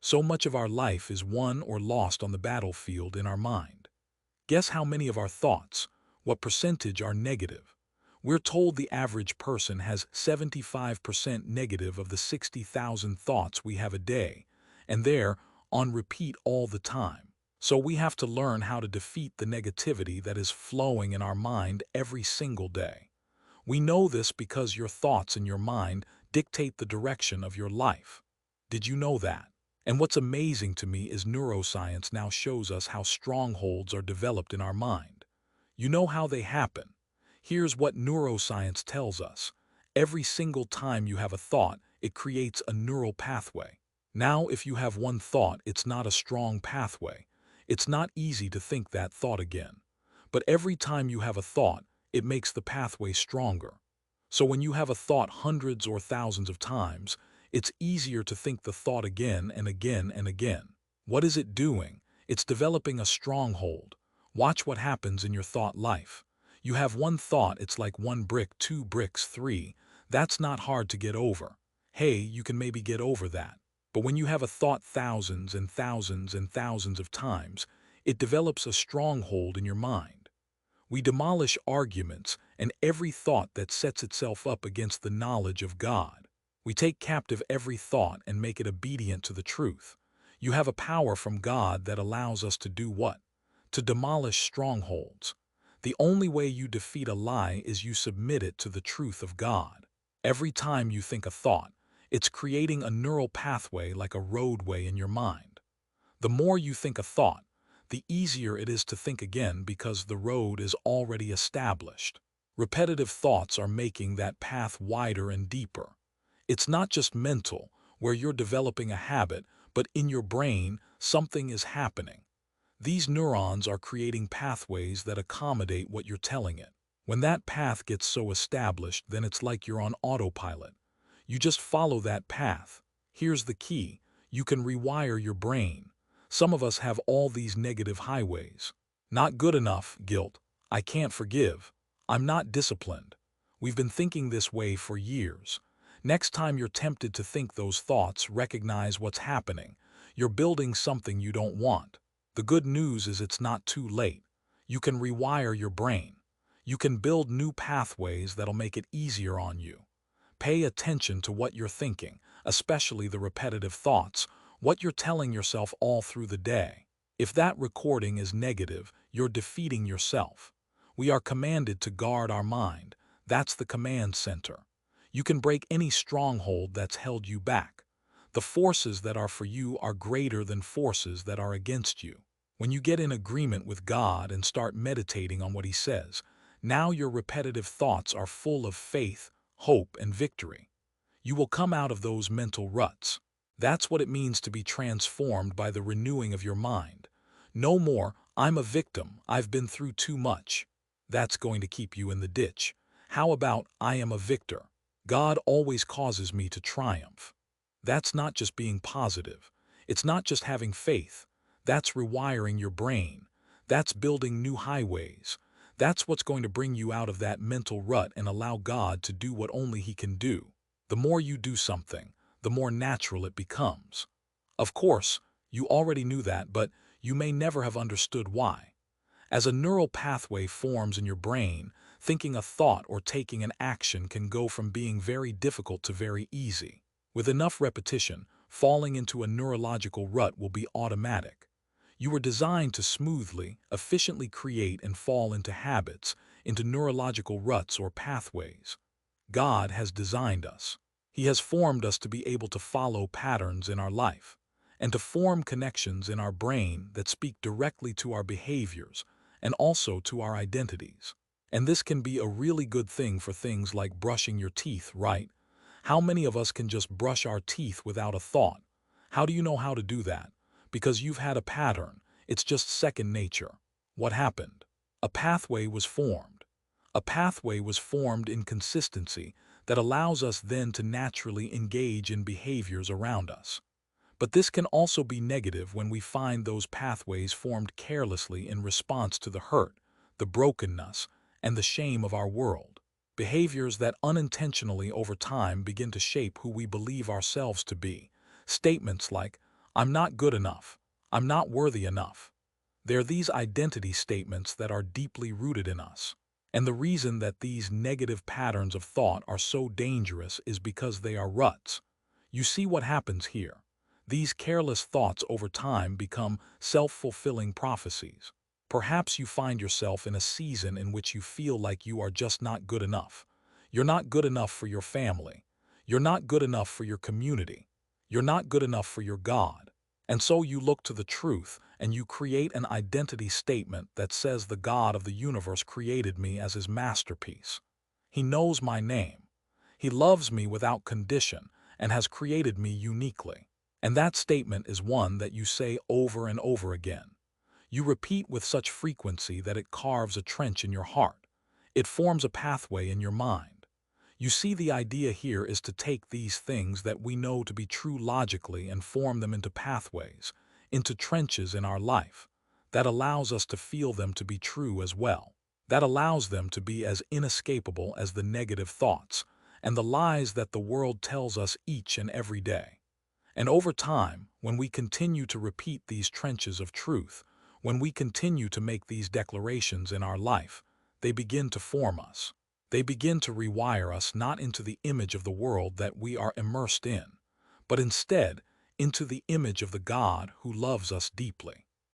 So much of our life is won or lost on the battlefield in our mind. Guess how many of our thoughts, what percentage are negative? We're told the average person has 75% negative of the 60,000 thoughts we have a day, and they're on repeat all the time. So we have to learn how to defeat the negativity that is flowing in our mind every single day. We know this because your thoughts in your mind dictate the direction of your life. Did you know that? And what's amazing to me is neuroscience now shows us how strongholds are developed in our mind. You know how they happen. Here's what neuroscience tells us. Every single time you have a thought, it creates a neural pathway. Now, if you have one thought, it's not a strong pathway. It's not easy to think that thought again. But every time you have a thought, it makes the pathway stronger. So when you have a thought hundreds or thousands of times, it's easier to think the thought again and again and again. What is it doing? It's developing a stronghold. Watch what happens in your thought life. You have one thought, it's like one brick, two bricks, three. That's not hard to get over. Hey, you can maybe get over that. But when you have a thought thousands and thousands and thousands of times, it develops a stronghold in your mind. We demolish arguments and every thought that sets itself up against the knowledge of God. We take captive every thought and make it obedient to the truth. You have a power from God that allows us to do what? To demolish strongholds. The only way you defeat a lie is you submit it to the truth of God. Every time you think a thought, it's creating a neural pathway like a roadway in your mind. The more you think a thought, the easier it is to think again because the road is already established. Repetitive thoughts are making that path wider and deeper. It's not just mental, where you're developing a habit, but in your brain, something is happening. These neurons are creating pathways that accommodate what you're telling it. When that path gets so established, then it's like you're on autopilot. You just follow that path. Here's the key. You can rewire your brain. Some of us have all these negative highways. Not good enough, guilt. I can't forgive. I'm not disciplined. We've been thinking this way for years. Next time you're tempted to think those thoughts, recognize what's happening. You're building something you don't want. The good news is it's not too late. You can rewire your brain. You can build new pathways that'll make it easier on you. Pay attention to what you're thinking, especially the repetitive thoughts, what you're telling yourself all through the day. If that recording is negative, you're defeating yourself. We are commanded to guard our mind. That's the command center. You can break any stronghold that's held you back. The forces that are for you are greater than forces that are against you. When you get in agreement with God and start meditating on what He says, now your repetitive thoughts are full of faith, hope, and victory. You will come out of those mental ruts. That's what it means to be transformed by the renewing of your mind. No more, I'm a victim, I've been through too much. That's going to keep you in the ditch. How about, I am a victor? God always causes me to triumph. That's not just being positive. It's not just having faith. That's rewiring your brain. That's building new highways. That's what's going to bring you out of that mental rut and allow God to do what only He can do. The more you do something, the more natural it becomes. Of course, you already knew that, but you may never have understood why. As a neural pathway forms in your brain, thinking a thought or taking an action can go from being very difficult to very easy. With enough repetition, falling into a neurological rut will be automatic. You were designed to smoothly, efficiently create and fall into habits, into neurological ruts or pathways. God has designed us. He has formed us to be able to follow patterns in our life, and to form connections in our brain that speak directly to our behaviors and also to our identities. And this can be a really good thing for things like brushing your teeth, right? How many of us can just brush our teeth without a thought? How do you know how to do that? Because you've had a pattern. It's just second nature. What happened? A pathway was formed. A pathway was formed in consistency that allows us then to naturally engage in behaviors around us. But this can also be negative when we find those pathways formed carelessly in response to the hurt, the brokenness, and the shame of our world. Behaviors that unintentionally over time begin to shape who we believe ourselves to be. Statements like, I'm not good enough. I'm not worthy enough. They're these identity statements that are deeply rooted in us. And the reason that these negative patterns of thought are so dangerous is because they are ruts. You see what happens here. These careless thoughts over time become self-fulfilling prophecies. Perhaps you find yourself in a season in which you feel like you are just not good enough. You're not good enough for your family. You're not good enough for your community. You're not good enough for your God. And so you look to the truth and you create an identity statement that says the God of the universe created me as his masterpiece. He knows my name. He loves me without condition and has created me uniquely. And that statement is one that you say over and over again. You repeat with such frequency that it carves a trench in your heart. It forms a pathway in your mind. You see, the idea here is to take these things that we know to be true logically and form them into pathways, into trenches in our life. That allows us to feel them to be true as well. That allows them to be as inescapable as the negative thoughts and the lies that the world tells us each and every day. And over time, when we continue to repeat these trenches of truth, when we continue to make these declarations in our life, they begin to form us. They begin to rewire us not into the image of the world that we are immersed in, but instead into the image of the God who loves us deeply.